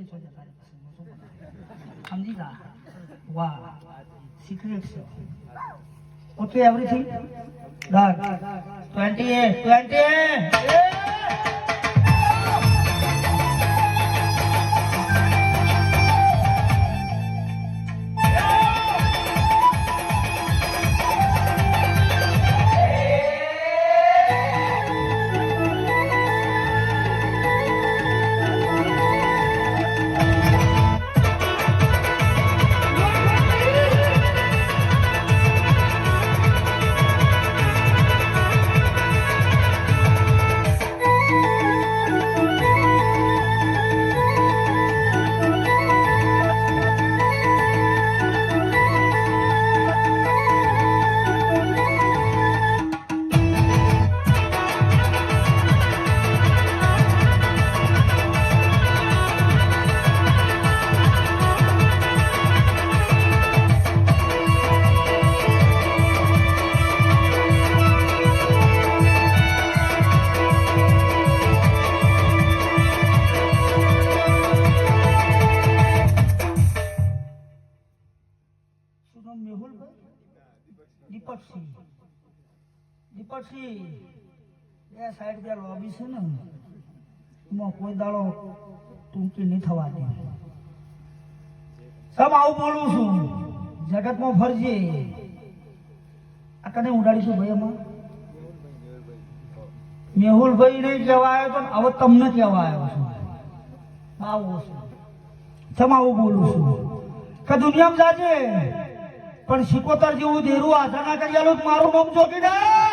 police હોય તારી પાસે સમજી જા વાહ સિક્રેટ છે ઓકે એવરીથિંગ ડન 28 દીપકસિંહ એ સાઈડ જે લોબી છે ને એમાં કોઈ દાડો ટૂંકી નહીં થવા દે સમ આવું બોલું છું જગતમાં ફરજે આ કને ઉડાડીશું ભાઈ એમાં મેહુલભાઈ નહીં કહેવાય તો હવે તમને કહેવા આવ્યો છું આવું છું સમ આવું બોલું છું કે દુનિયામાં જાજે પણ સિકોતર જેવું દેરું આધાના કરી આલું મારું નામ જોગી ના